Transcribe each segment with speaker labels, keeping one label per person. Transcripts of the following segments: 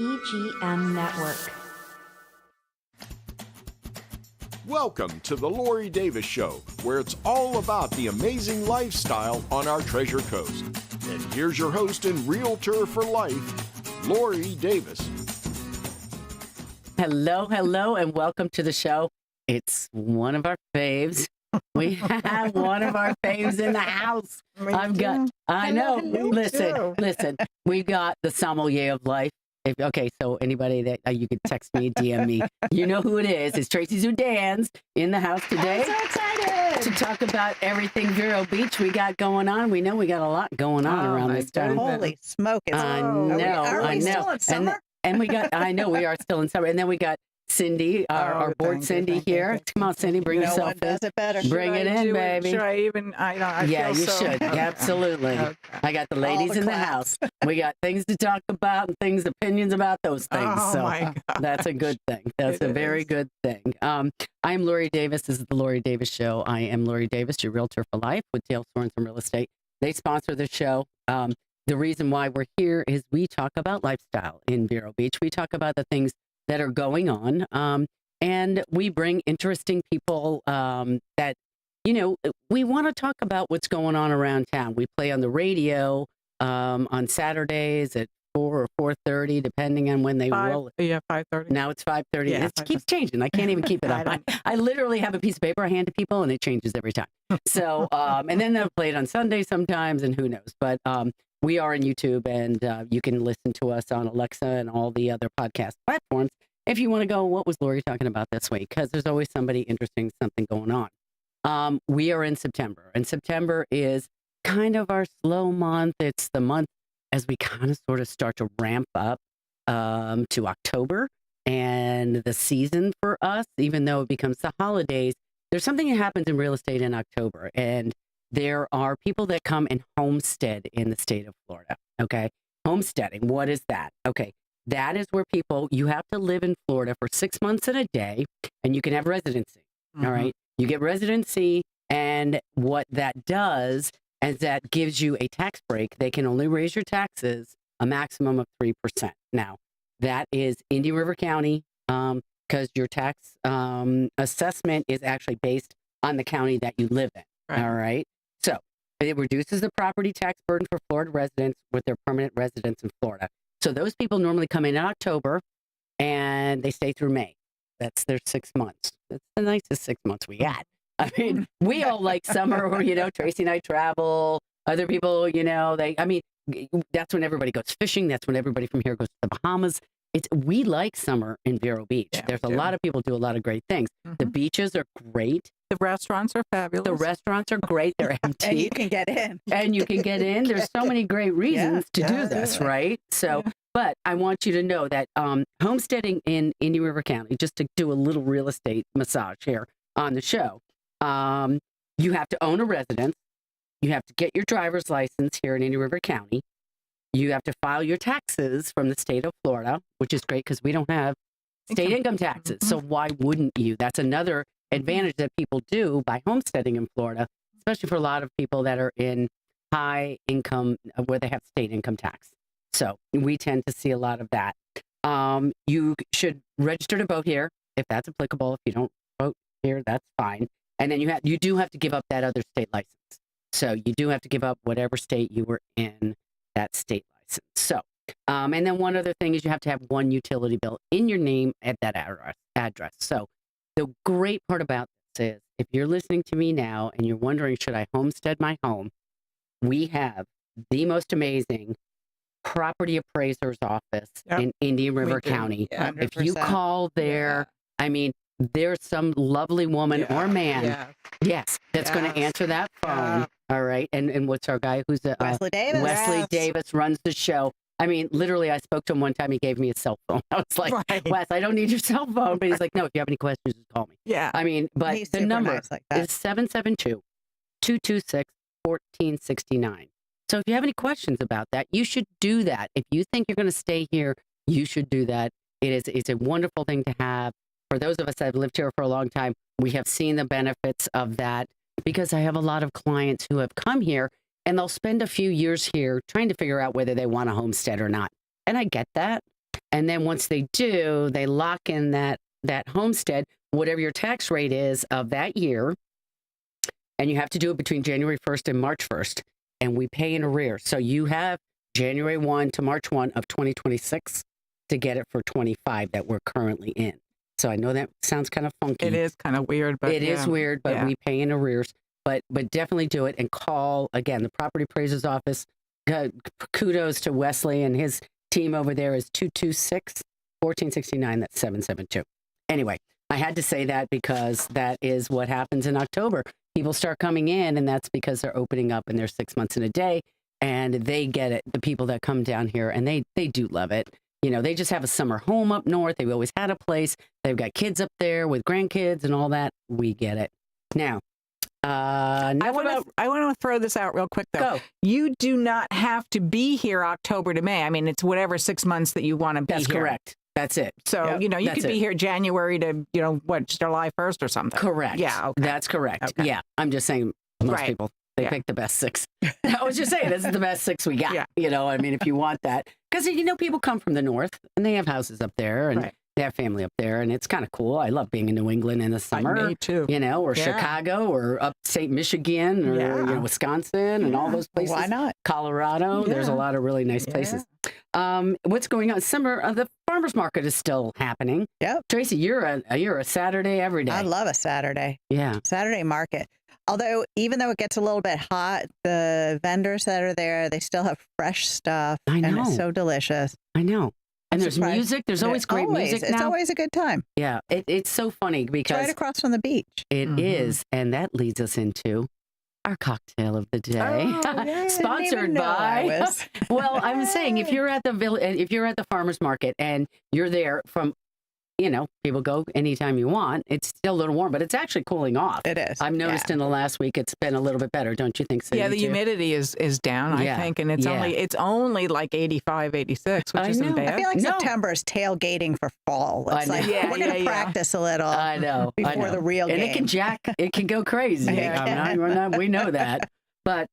Speaker 1: EGM Network.
Speaker 2: Welcome to the Lori Davis Show, where it's all about the amazing lifestyle on our Treasure Coast. And here's your host and realtor for life, Lori Davis.
Speaker 3: Hello, and welcome to the show. It's one of our faves. We have one of our faves in the house. I know. Listen. We've got the sommelier of life. So anybody that you could text me, DM me, you know who it is. It's Tracy Zudan's in the house today.
Speaker 4: I'm so excited
Speaker 3: to talk about everything Vero Beach we got going on. We know we got a lot going on around this time.
Speaker 4: Holy smoke!
Speaker 3: I know.
Speaker 4: Are we still in summer?
Speaker 3: And we got. I know we are still in summer. And then we got Cindy, our board Cindy here. Come on, Cindy, bring yourself in.
Speaker 4: Does it better.
Speaker 3: Bring it in, baby.
Speaker 5: Should I even? I
Speaker 3: yeah,
Speaker 5: feel
Speaker 3: you
Speaker 5: so,
Speaker 3: should.
Speaker 5: Okay.
Speaker 3: Absolutely.
Speaker 5: Okay.
Speaker 3: I got the ladies in the house. We got things to talk about and opinions about those things.
Speaker 5: Oh,
Speaker 3: so
Speaker 5: my gosh.
Speaker 3: that's a good thing. That's a very good thing. I'm Lori Davis. This is the Lori Davis Show. I am Lori Davis, your realtor for life with Dale Sorensen Real Estate. They sponsor the show. The reason why we're here is we talk about lifestyle in Vero Beach. We talk about the things that are going on. And we bring interesting people that, we want to talk about what's going on around town. We play on the radio on Saturdays at 4 or 4:30, depending on when they roll.
Speaker 5: Yeah, 5:30.
Speaker 3: Now it's 5:30.
Speaker 5: Yeah,
Speaker 3: It keeps changing. I can't even keep it up. I literally have a piece of paper I hand to people, and it changes every time. So, and then they'll play it on Sunday sometimes, and who knows. But we are on YouTube, and you can listen to us on Alexa and all the other podcast platforms. If you want to go, what was Lori talking about this week? Because there's always somebody interesting, something going on. We are in September, and September is kind of our slow month. It's the month as we kind of sort of start to ramp up to October and the season for us, even though it becomes the holidays. There's something that happens in real estate in October, and there are people that come and homestead in the state of Florida. Okay. Homesteading. What is that? Okay. That is where you have to live in Florida for 6 months and a day, and you can have residency. Mm-hmm. All right. You get residency, and what that does is that gives you a tax break. They can only raise your taxes a maximum of 3%. Now, that is Indian River County, because your tax assessment is actually based on the county that you live in. Right. All right. So it reduces the property tax burden for Florida residents with their permanent residence in Florida. So those people normally come in October and they stay through May. That's their 6 months. That's the nicest 6 months we got. I mean, we all like summer where, Tracy and I travel. Other people, that's when everybody goes fishing. That's when everybody from here goes to the Bahamas. We like summer in Vero Beach. Yeah, there's a lot of people do a lot of great things. Mm-hmm. The beaches are great.
Speaker 5: The restaurants are fabulous.
Speaker 3: The restaurants are great. They're empty.
Speaker 4: And you can get in.
Speaker 3: There's so many great reasons to do this, right? So, but I want you to know that homesteading in Indian River County, just to do a little real estate massage here on the show, you have to own a residence. You have to get your driver's license here in Indian River County. You have to file your taxes from the state of Florida, which is great because we don't have state income taxes. Mm-hmm. So why wouldn't you? That's another advantage that people do by homesteading in Florida, especially for a lot of people that are in high income where they have state income tax. So we tend to see a lot of that. You should register to vote here if that's applicable. If you don't vote here, that's fine. And then you do have to give up that other state license. So you do have to give up whatever state you were in that state license. So, and then one other thing is you have to have one utility bill in your name at that address. So the great part about this is if you're listening to me now and you're wondering, should I homestead my home? We have the most amazing property appraiser's office in Indian River County. Yeah. If you call there, there's some lovely woman or man. Yes, that's going to answer that phone. Yeah. All right. And what's our guy who's
Speaker 4: Wesley Davis.
Speaker 3: Wesley Davis runs the show. Literally, I spoke to him one time. He gave me a cell phone. I was like, Wes, I don't need your cell phone. But he's like, no, if you have any questions, just call me.
Speaker 5: Yeah.
Speaker 3: But
Speaker 4: he's
Speaker 3: the number
Speaker 4: nice like
Speaker 3: is 772-226-1469. So if you have any questions about that, you should do that. If you think you're going to stay here, you should do that. It's a wonderful thing to have. For those of us that have lived here for a long time, we have seen the benefits of that because I have a lot of clients who have come here and they'll spend a few years here trying to figure out whether they want a homestead or not. And I get that. And then once they do, they lock in that homestead, whatever your tax rate is of that year. And you have to do it between January 1st and March 1st. And we pay in arrears. So you have January 1 to March 1 of 2026 to get it for 25 that we're currently in. So I know that sounds kind of funky.
Speaker 5: It is kind of weird, but
Speaker 3: It is weird, but we pay in arrears. But definitely do it and call, again, the property appraiser's office. Kudos to Wesley and his team over there is 226-1469. That's 772. Anyway, I had to say that because that is what happens in October. People start coming in, and that's because they're opening up and they're 6 months in a day, and they get it. The people that come down here, and they do love it. You know, they just have a summer home up north. They've always had a place. They've got kids up there with grandkids and all that. We get it. Now,
Speaker 5: I want to throw this out real quick, though.
Speaker 3: Go.
Speaker 5: You do not have to be here October to May. I mean, it's whatever 6 months that you want to be here.
Speaker 3: That's correct. That's it.
Speaker 5: So,
Speaker 3: Yep,
Speaker 5: you know, you
Speaker 3: that's
Speaker 5: could be
Speaker 3: it.
Speaker 5: here January to, July 1st or something.
Speaker 3: Correct.
Speaker 5: Yeah. Okay.
Speaker 3: That's correct.
Speaker 5: Okay.
Speaker 3: Yeah. I'm just saying most
Speaker 5: Right.
Speaker 3: people, they
Speaker 5: Yeah.
Speaker 3: pick the best 6. I was just saying, this is the best 6 we got.
Speaker 5: Yeah.
Speaker 3: You know, I mean, if you want that. Because, people come from the north and they have houses up there and
Speaker 5: Right.
Speaker 3: they have family up there. And it's kind of cool. I love being in New England in the summer.
Speaker 5: Me too.
Speaker 3: Or
Speaker 5: Yeah.
Speaker 3: Chicago or upstate Michigan or
Speaker 5: Yeah.
Speaker 3: Wisconsin and all those places.
Speaker 4: Why not?
Speaker 3: Colorado. There's a
Speaker 5: Yeah.
Speaker 3: lot of really nice places. What's going on? Summer, the farmers market is still happening.
Speaker 4: Yep.
Speaker 3: Tracy, you're a Saturday every day.
Speaker 4: I love a Saturday.
Speaker 3: Yeah.
Speaker 4: Saturday market. Although, even though it gets a little bit hot, the vendors that are there, they still have fresh stuff.
Speaker 3: I
Speaker 4: And
Speaker 3: know.
Speaker 4: it's so delicious.
Speaker 3: I know. And there's
Speaker 4: surprised.
Speaker 3: music. There's always great music now.
Speaker 4: It's always a good time.
Speaker 3: Yeah. It's so funny
Speaker 4: It's
Speaker 3: because
Speaker 4: right across from the beach.
Speaker 3: it
Speaker 5: Mhm.
Speaker 3: is. And that leads us into our cocktail of the day.
Speaker 5: Oh, yeah.
Speaker 3: Sponsored
Speaker 4: Didn't even know I
Speaker 3: by.
Speaker 4: was-
Speaker 3: Well, I'm saying if you're at the farmer's market and you're there from, people go anytime you want, it's still a little warm, but it's actually cooling off.
Speaker 4: It is.
Speaker 3: I've noticed in the last week it's been a little bit better, don't you think so?
Speaker 5: Yeah,
Speaker 3: you
Speaker 5: the
Speaker 3: too?
Speaker 5: humidity is down,
Speaker 3: Yeah.
Speaker 5: I think, and it's only like 85, 86, which
Speaker 3: I
Speaker 5: isn't
Speaker 3: know.
Speaker 5: bad.
Speaker 4: I feel like
Speaker 3: No.
Speaker 4: September is tailgating for fall. It's
Speaker 3: I know.
Speaker 4: like,
Speaker 5: Yeah,
Speaker 4: we're going to
Speaker 5: yeah, yeah.
Speaker 4: practice a little
Speaker 3: I know. I
Speaker 4: before
Speaker 3: know.
Speaker 4: the real
Speaker 3: and
Speaker 4: game.
Speaker 3: it can go crazy.
Speaker 5: Yeah.
Speaker 3: We know that. But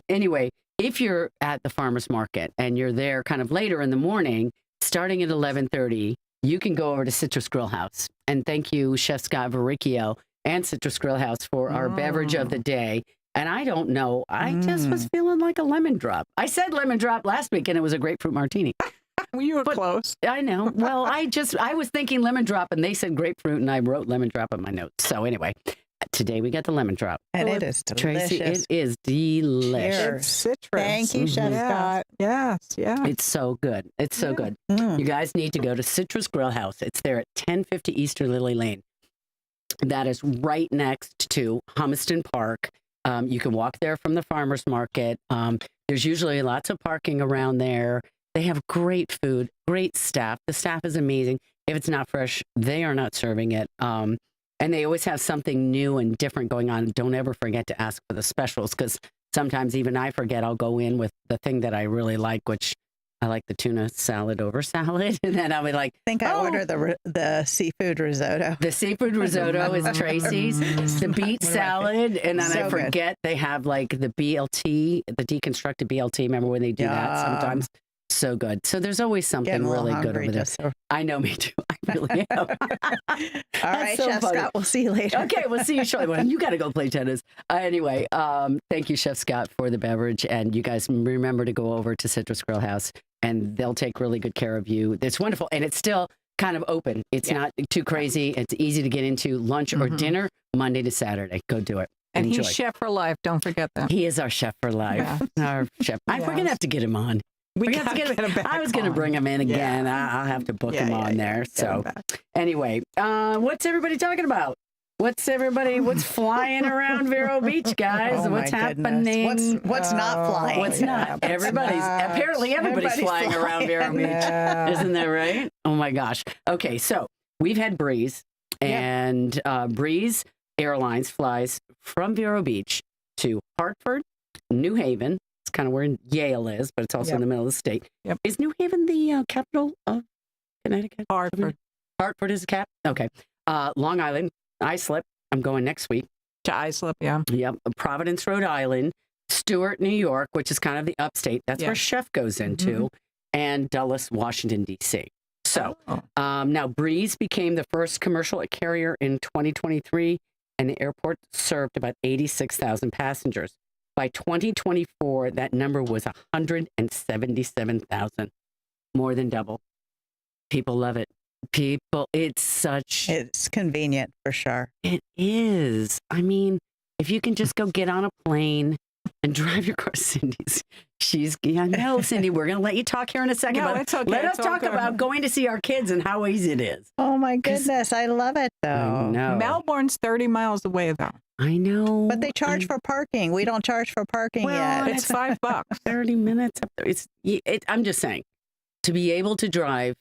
Speaker 3: anyway, if you're at the farmer's market and you're there kind of later in the morning, starting at 11:30, you can go over to Citrus Grill House. And thank you, Chef Scott Verricchio and Citrus Grill House for our beverage of the day. And I don't know, I just was feeling like a lemon drop. I said lemon drop last week and it was a grapefruit martini.
Speaker 5: Well, you were close.
Speaker 3: I know. Well, I was thinking lemon drop and they said grapefruit and I wrote lemon drop in my notes. So anyway, today we got the lemon drop.
Speaker 4: and it is delicious.
Speaker 3: Tracy, it is delicious.
Speaker 4: Cheers.
Speaker 5: It's citrus.
Speaker 4: Thank you, Chef
Speaker 5: Yeah.
Speaker 4: Scott.
Speaker 5: Yes, yeah.
Speaker 3: It's so good. It's so good.
Speaker 4: Mm.
Speaker 3: You guys need to go to Citrus Grill House. It's there at 1050 Eastern Lily Lane. That is right next to Humeston Park. You can walk there from the farmer's market. There's usually lots of parking around there. They have great food, great staff. The staff is amazing. If it's not fresh, they are not serving it. And they always have something new and different going on. Don't ever forget to ask for the specials because sometimes even I forget. I'll go in with the thing that I really like, which I like the tuna salad over salad. And then I'll be like,
Speaker 4: I think I ordered the seafood risotto.
Speaker 3: the seafood risotto is Tracy's, the beet salad. And then I
Speaker 4: So
Speaker 3: forget they have like the BLT, the deconstructed BLT. Remember when they do that
Speaker 4: Yum.
Speaker 3: sometimes? So good. So there's always something
Speaker 4: Getting a little
Speaker 3: really good
Speaker 4: hungry
Speaker 3: over there.
Speaker 4: just so-
Speaker 3: I know, me too. I really am.
Speaker 4: All right,
Speaker 3: so
Speaker 4: Chef
Speaker 3: funny.
Speaker 4: Scott. We'll see you later.
Speaker 3: Okay, we'll see you shortly. Well, you got to go play tennis. Anyway, thank you, Chef Scott, for the beverage. And you guys remember to go over to Citrus Grill House, and they'll take really good care of you. It's wonderful. And it's still kind of open. It's not too crazy. It's easy to get into lunch or dinner, Monday to Saturday. Go do it.
Speaker 5: And
Speaker 3: Enjoy.
Speaker 5: he's chef for life. Don't forget that.
Speaker 3: He is our chef for life. Our chef. We're going to have to get him on.
Speaker 5: We
Speaker 3: We have to
Speaker 5: gotta
Speaker 3: get him.
Speaker 5: him back
Speaker 3: I was going to
Speaker 5: on.
Speaker 3: bring him in again.
Speaker 5: Yeah.
Speaker 3: I'll have to book
Speaker 5: Yeah,
Speaker 3: him
Speaker 5: yeah,
Speaker 3: on
Speaker 5: yeah.
Speaker 3: there.
Speaker 5: Get him
Speaker 3: So
Speaker 5: back.
Speaker 3: anyway, what's everybody talking about? What's flying around Vero Beach, guys?
Speaker 4: Oh,
Speaker 3: What's
Speaker 4: my goodness.
Speaker 3: happening?
Speaker 4: What's not flying?
Speaker 3: What's
Speaker 5: yeah,
Speaker 3: not?
Speaker 5: what's
Speaker 3: Everybody's
Speaker 4: Everybody's
Speaker 3: flying around Vero
Speaker 4: flying.
Speaker 3: Beach.
Speaker 5: Yeah.
Speaker 3: Isn't that right? Oh my gosh. Okay, so we've had Breeze, and Breeze Airlines flies from Vero Beach to Hartford, New Haven. It's kind of where Yale is, but it's also in the middle of the state.
Speaker 5: Yep.
Speaker 3: Is New Haven the capital of Connecticut?
Speaker 5: Hartford
Speaker 3: Hartford is the cap? Okay. Long Island, Islip. I'm going next week.
Speaker 5: to Islip, yeah.
Speaker 3: Yep. Providence, Rhode Island. Stewart, New York, which is kind of the upstate. That's
Speaker 5: Yeah.
Speaker 3: where Chef goes into. And Dulles, Washington, D.C. So now Breeze became the first commercial carrier in 2023, and the airport served about 86,000 passengers. By 2024, that number was 177,000, more than double. People love it.
Speaker 4: It's convenient for sure.
Speaker 3: It is. I mean, if you can just go get on a plane and drive your car, Cindy, Cindy, we're going to let you talk here in a second.
Speaker 5: No,
Speaker 3: but
Speaker 5: it's okay.
Speaker 3: Let us
Speaker 5: It's all
Speaker 3: talk
Speaker 5: good.
Speaker 3: about going to see our kids and how easy it is.
Speaker 4: Oh my goodness, I love it though.
Speaker 3: No.
Speaker 5: Melbourne's 30 miles away, though.
Speaker 3: I know.
Speaker 4: But they charge for parking. We don't charge for parking
Speaker 3: Well,
Speaker 4: yet.
Speaker 5: It's $5.
Speaker 3: 30 minutes up there. I'm just saying, to be able to drive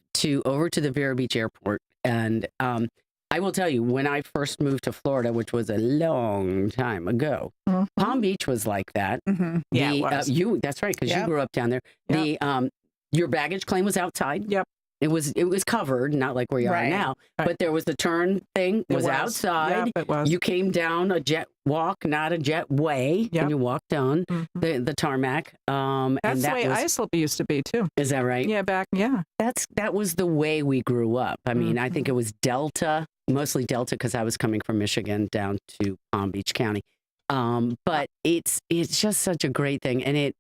Speaker 3: over to the Vero Beach airport. And I will tell you, when I first moved to Florida, which was a long time ago, Palm Beach was like that.
Speaker 4: Mm-hmm.
Speaker 5: Yeah, it was.
Speaker 3: That's right, because you
Speaker 4: Yep.
Speaker 3: grew up down there.
Speaker 5: Yep.
Speaker 3: Your baggage claim was outside.
Speaker 5: Yep.
Speaker 3: It was covered, not like where you are
Speaker 4: Right.
Speaker 3: now.
Speaker 5: Right.
Speaker 3: But there was the turn thing was outside.
Speaker 5: Yep, it was.
Speaker 3: You came down a jet walk, not a jet way.
Speaker 5: Yep.
Speaker 3: And you walked down the tarmac. And
Speaker 5: That's the
Speaker 3: that
Speaker 5: way
Speaker 3: was,
Speaker 5: Islip used to be, too.
Speaker 3: is that right?
Speaker 5: Yeah,
Speaker 3: That was the way we grew up. I mean, I think it was Delta, mostly Delta, because I was coming from Michigan down to Palm Beach County. But it's just such a great thing, and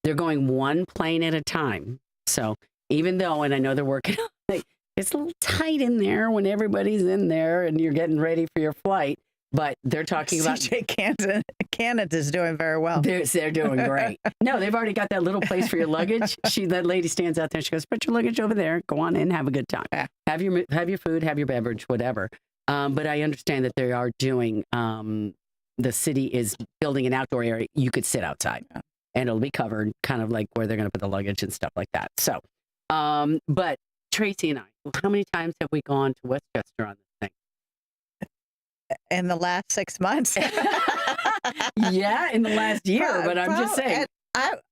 Speaker 3: they're going one plane at a time. So even though, and I know they're working, it's a little tight in there when everybody's in there and you're getting ready for your flight. But they're talking about
Speaker 4: CJ Canada's doing very well.
Speaker 3: they're doing great. No, they've already got that little place for your luggage. That lady stands out there. She goes, "Put your luggage over there. Go on in, have a good time.
Speaker 4: Yeah.
Speaker 3: Have your food, have your beverage, whatever." But I understand that they are doing. The city is building an outdoor area. You could sit outside, and it'll be covered, kind of like where they're going to put the luggage and stuff like that. So, but Tracy and I, how many times have we gone to Westchester on this thing?
Speaker 4: In the last 6 months.
Speaker 3: Yeah, in the last year. But I'm just saying,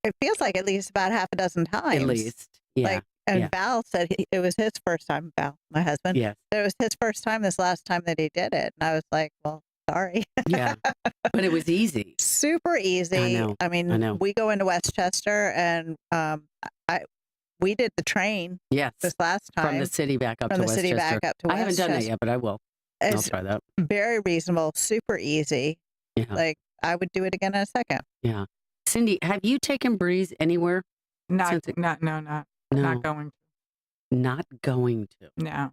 Speaker 4: it feels like at least about half a dozen times.
Speaker 3: at least, yeah.
Speaker 4: And Val said it was his first time. Val, my husband.
Speaker 3: Yes.
Speaker 4: It was his first time this last time that he did it, and I was like, well. Sorry.
Speaker 3: Yeah, but it was easy.
Speaker 4: Super easy. I mean, we go into Westchester, and we did the train.
Speaker 3: Yes,
Speaker 4: this last time
Speaker 3: from the city back up to
Speaker 4: from the
Speaker 3: Westchester.
Speaker 4: city back up to Westchester.
Speaker 3: I haven't done that yet, but I will. I'll try that.
Speaker 4: Very reasonable, super easy.
Speaker 3: Yeah.
Speaker 4: Like I would do it again in a second.
Speaker 3: Yeah. Cindy, have you taken Breeze anywhere?
Speaker 5: Not going to.
Speaker 3: Not going to.
Speaker 5: No.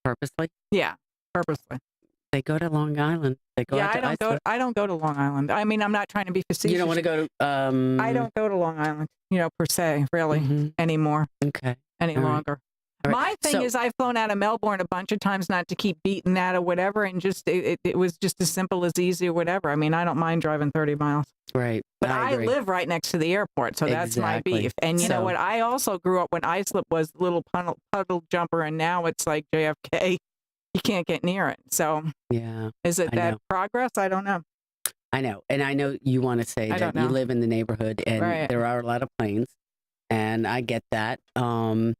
Speaker 3: Purposely?
Speaker 5: Yeah, purposely.
Speaker 3: They go to Long Island. They go out to Iceland.
Speaker 5: I don't go to Long Island. I mean, I'm not trying to be facetious.
Speaker 3: You don't want to go to
Speaker 5: I don't go to Long Island, per se, really, anymore.
Speaker 3: Okay.
Speaker 5: Any
Speaker 3: All right.
Speaker 5: longer.
Speaker 3: All right.
Speaker 5: My thing is I've flown out of Melbourne a bunch of times, not to keep beating that or whatever, and just it was just as simple as easy or whatever. I mean, I don't mind driving 30 miles.
Speaker 3: Right.
Speaker 5: But I live right next to the airport, so that's my beef. And you know what? I also grew up when Islip was little puddle jumper, and now it's like JFK. You can't get near it. So
Speaker 3: yeah,
Speaker 5: is it that progress? I don't know.
Speaker 3: I know. And I know you want to say that you live in the neighborhood and there are a lot of planes, and I get that. What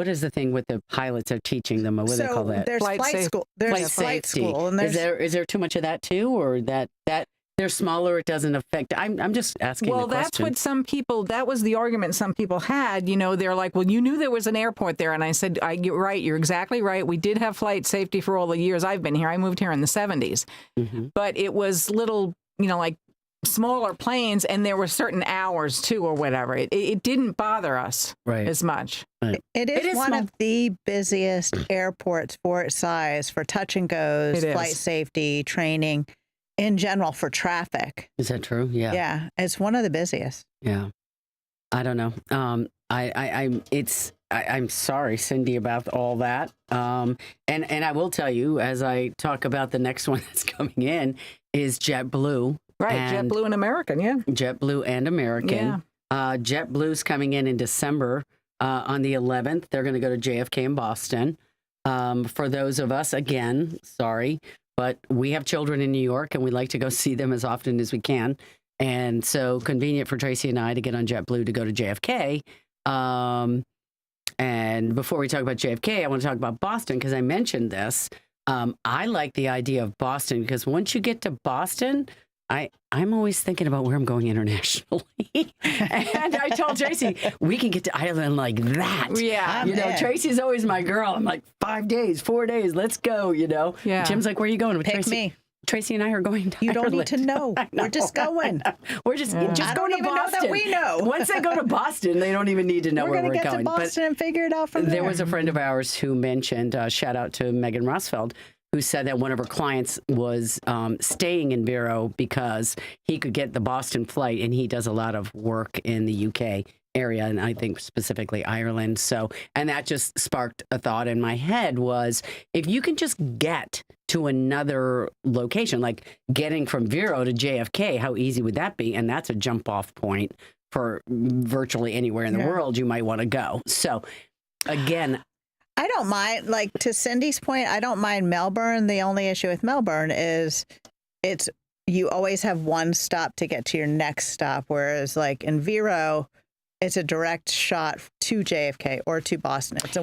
Speaker 3: is the thing with the pilots are teaching them? What do they call that?
Speaker 4: There's flight school. There's flight school. And
Speaker 3: is there too much of that too, or that they're smaller, it doesn't affect? I'm just asking.
Speaker 5: Well, that's what that was the argument some people had. They're like, well, you knew there was an airport there. And I said, you're right. You're exactly right. We did have flight safety for all the years I've been here. I moved here in the 70s. Mm-hmm. But it was little, like smaller planes, and there were certain hours too or whatever. It didn't bother us as much.
Speaker 3: Right.
Speaker 4: It is one of the busiest airports for its size, for touch and goes, flight safety, training. In general, for traffic.
Speaker 3: Is that true? Yeah.
Speaker 4: Yeah, it's one of the busiest.
Speaker 3: Yeah. I don't know. I'm sorry, Cindy, about all that. And I will tell you, as I talk about the next one that's coming in, is JetBlue.
Speaker 5: Right, JetBlue and American, yeah.
Speaker 3: JetBlue and American. Yeah. JetBlue's coming in December on the 11th. They're going to go to JFK in Boston. For those of us, again, sorry, but we have children in New York, and we like to go see them as often as we can. And so convenient for Tracy and I to get on JetBlue to go to JFK. And before we talk about JFK, I want to talk about Boston because I mentioned this. I like the idea of Boston because once you get to Boston, I'm always thinking about where I'm going internationally. And I told Tracy, we can get to Ireland like that.
Speaker 5: Yeah.
Speaker 3: You know, Tracy's always my girl. I'm like, 5 days, 4 days, let's go, you know.
Speaker 5: Yeah.
Speaker 3: Jim's like, where are you going? With
Speaker 4: Pick
Speaker 3: Tracy?
Speaker 4: me.
Speaker 3: Tracy and I are going to
Speaker 4: You don't
Speaker 3: Ireland.
Speaker 4: need to know. We're just going.
Speaker 3: We're just
Speaker 4: I
Speaker 3: going
Speaker 4: don't
Speaker 3: to
Speaker 4: even know
Speaker 3: Boston.
Speaker 4: that we know.
Speaker 3: Once they go to Boston, they don't even need to know where
Speaker 4: We're
Speaker 3: we're
Speaker 4: going to get
Speaker 3: going.
Speaker 4: to Boston and figure it out from there.
Speaker 3: There was a friend of ours who mentioned, shout out to Megan Rosfeld, who said that one of her clients was staying in Vero because he could get the Boston flight, and he does a lot of work in the UK area, and I think specifically Ireland. So, and that just sparked a thought in my head was, if you can just get to another location, like getting from Vero to JFK, how easy would that be? And that's a jump off point for virtually anywhere in the world you might want to go. So again,
Speaker 4: I don't mind, like to Cindy's point, I don't mind Melbourne. The only issue with Melbourne is you always have one stop to get to your next stop. Whereas like in Vero, it's a direct shot to JFK or to Boston. It's a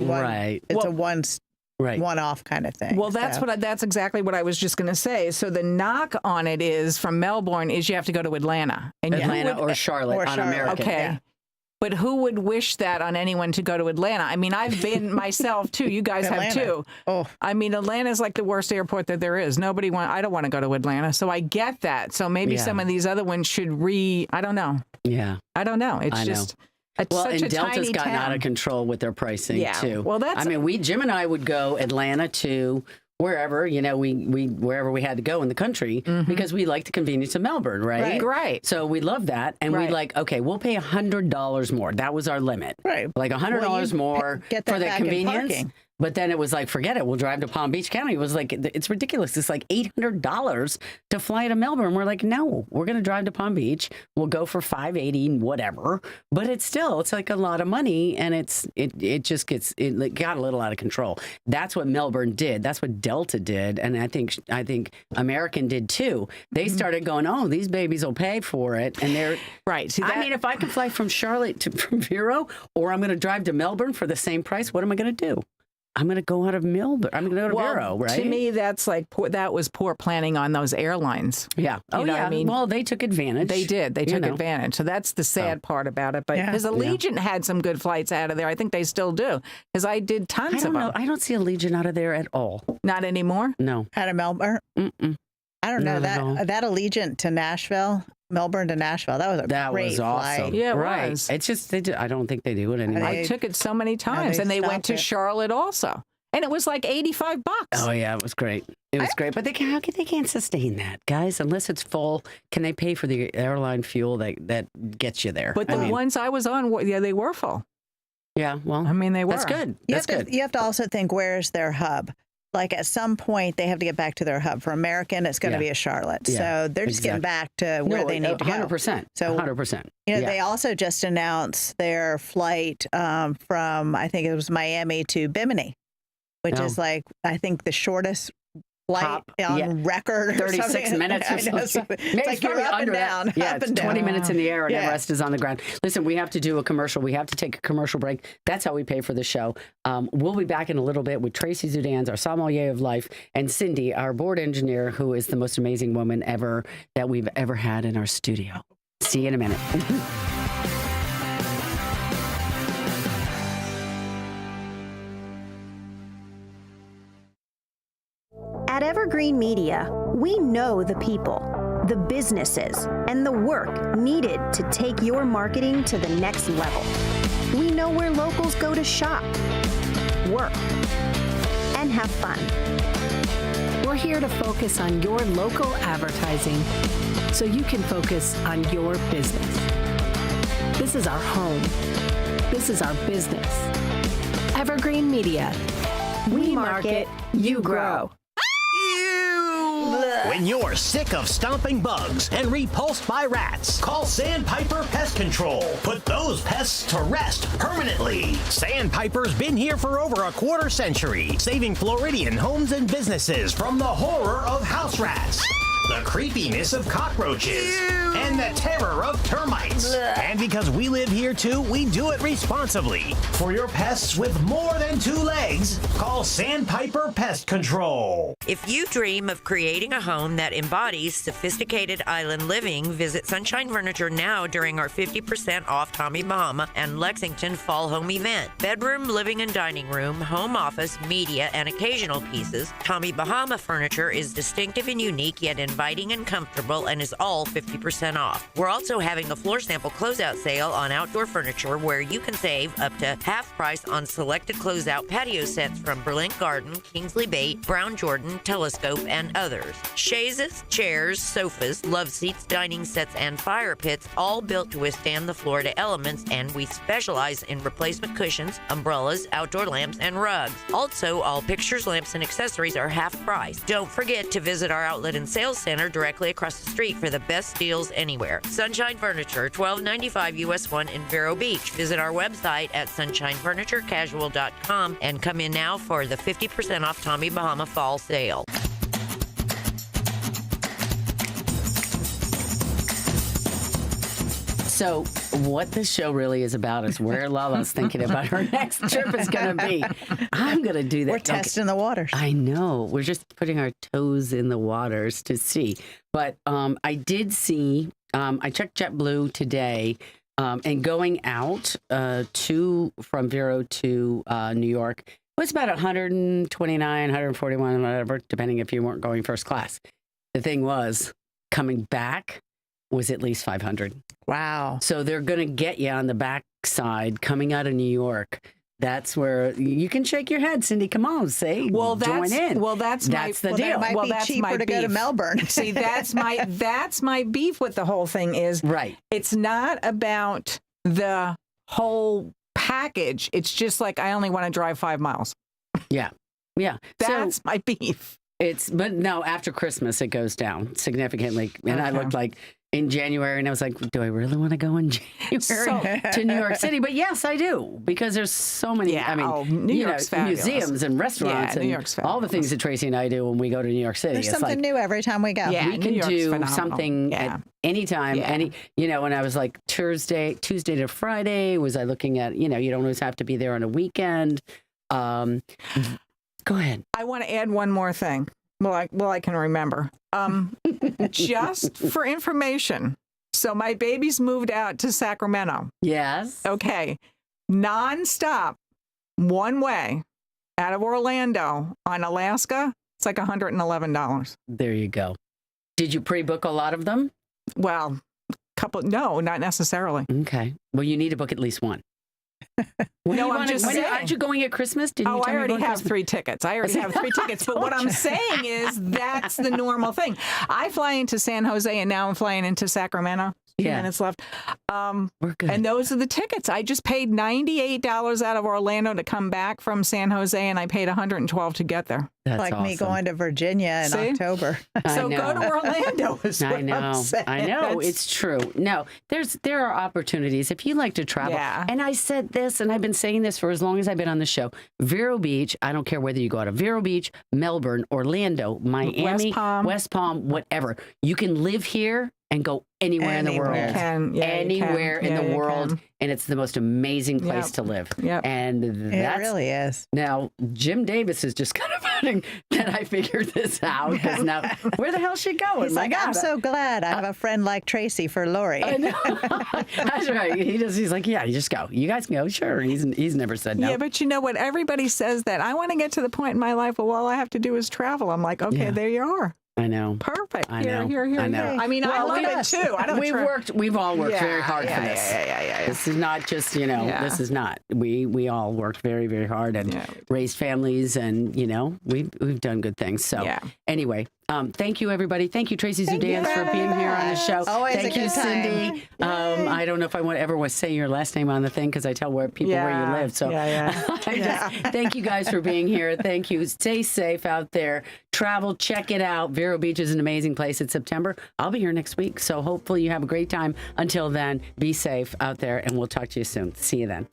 Speaker 4: one-off kind of thing.
Speaker 5: Well, that's exactly what I was just going to say. So the knock on it is from Melbourne is you have to go to Atlanta. And
Speaker 3: or Charlotte on American.
Speaker 5: Okay.
Speaker 3: Yeah.
Speaker 5: But who would wish that on anyone to go to Atlanta? I mean, I've been myself too. You guys have too.
Speaker 4: Oh.
Speaker 5: I mean, Atlanta's like the worst airport that there is. I don't want to go to Atlanta. So I get that. So maybe some of these other ones should I don't know.
Speaker 3: Yeah.
Speaker 5: I don't know. It's just such a
Speaker 3: Delta's
Speaker 5: tiny
Speaker 3: gotten
Speaker 5: town.
Speaker 3: out of control with their pricing too.
Speaker 5: Well,
Speaker 3: Jim and I would go Atlanta to wherever, you know, wherever we had to go in the country because we like the convenience of Melbourne, right?
Speaker 5: Right.
Speaker 3: So we love that. And we okay, we'll pay $100 more. That was our limit.
Speaker 4: Right.
Speaker 3: Like $100 more for the convenience. But then it was like, forget it. We'll drive to Palm Beach County. It was like, it's ridiculous. It's like $800 to fly to Melbourne. We're like, no, we're going to drive to Palm Beach. We'll go for $580, whatever. But it's like a lot of money. And it got a little out of control. That's what Melbourne did. That's what Delta did. And I think American did too. They started going, oh, these babies will pay for it. And they're
Speaker 5: right. See,
Speaker 3: I mean, if I can fly from Charlotte from Vero, or I'm going to drive to Melbourne for the same price, what am I going to do? I'm going to go out of Melbourne. I'm going to go to Vero, right?
Speaker 5: To me, that's like that was poor planning on those airlines.
Speaker 3: Yeah.
Speaker 5: You know what I mean?
Speaker 3: Well, they took advantage.
Speaker 5: They did. They took advantage. So that's the sad part about it. But because Allegiant had some good flights out of there, I think they still do. Because I did tons of them.
Speaker 3: I don't see Allegiant out of there at all.
Speaker 5: Not anymore?
Speaker 3: No.
Speaker 4: Out of Melbourne?
Speaker 3: Mm-mm.
Speaker 4: I don't know. That Allegiant to Nashville, Melbourne to Nashville, that was a great flight.
Speaker 3: Awesome.
Speaker 5: Yeah,
Speaker 3: it
Speaker 5: was.
Speaker 3: It's just, I don't think they do it anymore.
Speaker 5: I took it so many times, and they went to Charlotte also. And it was like $85.
Speaker 3: Oh, yeah, it was great. It was great. But they can't sustain that, guys, unless it's full. Can they pay for the airline fuel that gets you there?
Speaker 5: But the ones I was on, they were full.
Speaker 3: Yeah, well,
Speaker 5: I mean, they were.
Speaker 3: That's good.
Speaker 4: You have to also think, where's their hub? Like at some point, they have to get back to their hub. For American, it's going to be a Charlotte.
Speaker 3: Yeah,
Speaker 4: so they're just getting back to where they need to go.
Speaker 3: 100%.
Speaker 4: So
Speaker 3: 100%.
Speaker 4: They also just announced their flight from, I think it was Miami to Bimini, which is like, I think the shortest flight on record.
Speaker 3: 36 minutes or something.
Speaker 4: It's like you're up and down.
Speaker 3: Yeah,
Speaker 4: up and
Speaker 3: it's 20 minutes in the air and the rest is on the ground. Listen, we have to do a commercial. We have to take a commercial break. That's how we pay for the show. We'll be back in a little bit with Tracy Zudans, our sommelier of life, and Cindy, our board engineer, who is the most amazing woman ever that we've ever had in our studio. See you in a minute.
Speaker 1: At Evergreen Media, we know the people, the businesses, and the work needed to take your marketing to the next level. We know where locals go to shop, work, and have fun.
Speaker 6: We're here to focus on your local advertising so you can focus on your business. This is our home. This is our business. Evergreen Media. We market, you grow.
Speaker 7: When you're sick of stomping bugs and repulsed by rats, call Sandpiper Pest Control. Put those pests to rest permanently. Sandpiper's been here for over a quarter century, saving Floridian homes and businesses from the horror of house rats, the creepiness of cockroaches, and the terror of termites. And because we live here too, we do it responsibly. For your pests with more than 2 legs, call Sandpiper Pest Control.
Speaker 8: If you dream of creating a home that embodies sophisticated island living, visit Sunshine Furniture now during our 50% off Tommy Bahama and Lexington Fall Home event. Bedroom, living and dining room, home office, media, and occasional pieces, Tommy Bahama furniture is distinctive and unique, yet inviting and comfortable, and is all 50% off. We're also having a floor sample closeout sale on outdoor furniture where you can save up to half price on selected closeout patio sets from Berlin Garden, Kingsley Bait, Brown Jordan, Telescope, and others. Chaises, chairs, sofas, love seats, dining sets, and fire pits, all built to withstand the Florida elements, and we specialize in replacement cushions, umbrellas, outdoor lamps, and rugs. Also, all pictures, lamps, and accessories are half price. Don't forget to visit our outlet and sales center directly across the street for the best deals anywhere. Sunshine Furniture, 1295 US 1 in Vero Beach. Visit our website at sunshinefurniturecasual.com and come in now for the 50% off Tommy Bahama Fall Sale.
Speaker 3: So what this show really is about is where Lala's thinking about her next trip is going to be. I'm going to do that.
Speaker 4: We're testing the waters.
Speaker 3: I know. We're just putting our toes in the waters to see. But I did see, I checked JetBlue today, and going out from Vero to New York was about 129, 141, whatever, depending if you weren't going first class. The thing was, coming back was at least 500.
Speaker 4: Wow.
Speaker 3: So they're going to get you on the backside coming out of New York. That's where you can shake your head, Cindy. Come on, say, join in.
Speaker 5: Well, that's
Speaker 3: the
Speaker 5: well,
Speaker 3: deal.
Speaker 4: It might be
Speaker 5: that's
Speaker 4: cheaper
Speaker 5: my
Speaker 4: to go to
Speaker 5: beef.
Speaker 4: Melbourne.
Speaker 5: See, that's my beef with the whole thing is
Speaker 3: Right.
Speaker 5: It's not about the whole package. It's just like I only want to drive 5 miles.
Speaker 3: Yeah. Yeah.
Speaker 5: That's my beef.
Speaker 3: But no, after Christmas, it goes down significantly. And I looked like in January, and I was like, do I really want to go in January to New York City? But yes, I do, because there's so many,
Speaker 5: New York's fabulous.
Speaker 3: museums and restaurants
Speaker 5: New
Speaker 3: and
Speaker 5: York's
Speaker 3: all the things that Tracy and I do when we go to New York City.
Speaker 4: There's
Speaker 3: It's
Speaker 4: something
Speaker 3: like,
Speaker 4: new every time we go.
Speaker 5: Yeah,
Speaker 3: we
Speaker 5: New
Speaker 3: can
Speaker 5: York's
Speaker 3: do
Speaker 5: phenomenal.
Speaker 3: something at any time, and I was like Tuesday to Friday, was I looking at, you don't always have to be there on a weekend. Go ahead.
Speaker 5: I want to add one more thing. Well, I can remember. Just for information. So my baby's moved out to Sacramento.
Speaker 3: Yes.
Speaker 5: Okay. Nonstop, one way out of Orlando on Alaska, it's like $111.
Speaker 3: There you go. Did you pre-book a lot of them?
Speaker 5: Well, no, not necessarily.
Speaker 3: Okay. Well, you need to book at least one. Aren't you going at Christmas? Didn't you
Speaker 5: I
Speaker 3: tell me
Speaker 5: already
Speaker 3: about
Speaker 5: have
Speaker 3: Christmas?
Speaker 5: 3 tickets. But what I'm saying is that's the normal thing. I fly into San Jose and now I'm flying into Sacramento. 2 minutes left.
Speaker 3: We're good.
Speaker 5: And those are the tickets. I just paid $98 out of Orlando to come back from San Jose, and I paid $112 to get there.
Speaker 3: That's
Speaker 4: like
Speaker 3: awesome.
Speaker 4: me going to Virginia in October.
Speaker 5: So go to Orlando. Is what
Speaker 3: I know.
Speaker 5: I'm saying.
Speaker 3: I know. It's true. No, there are opportunities if you like to travel.
Speaker 5: Yeah.
Speaker 3: And I said this, and I've been saying this for as long as I've been on the show. Vero Beach. I don't care whether you go out of Vero Beach, Melbourne, Orlando, Miami, West Palm, whatever. You can live here and go anywhere in the world. Anywhere in the world. And it's the most amazing place to live.
Speaker 5: Yep.
Speaker 3: And
Speaker 4: It really is.
Speaker 3: Now, Jim Davis is just kind of voting that I figured this out. Because now, where the hell is she going?
Speaker 4: He's like, I'm so glad I have a friend like Tracy for Lori.
Speaker 3: I know. That's right. He's like, yeah, you just go. You guys can go. Sure. He's never said no.
Speaker 5: Yeah, but you know what? Everybody says that. I want to get to the point in my life where all I have to do is travel. I'm like, okay, there you are.
Speaker 3: I know.
Speaker 5: Perfect.
Speaker 3: I know.
Speaker 5: Here.
Speaker 3: I know.
Speaker 5: I mean, I love it too.
Speaker 3: We've all worked very hard for this.
Speaker 5: Yeah.
Speaker 3: This is not just, this is not. We all worked very, very hard and raised families, and, we've done good things. So anyway, thank you, everybody. Thank you, Tracy Zudans, for being here on the show.
Speaker 4: Always
Speaker 3: thank
Speaker 4: a
Speaker 3: you,
Speaker 4: good
Speaker 3: Cindy. I don't know if I ever want to say your last name on the thing because I tell people where you live. So thank you guys for being here. Thank you. Stay safe out there. Travel, check it out. Vero Beach is an amazing place. It's September. I'll be here next week. So hopefully you have a great time. Until then, be safe out there, and we'll talk to you soon. See you then.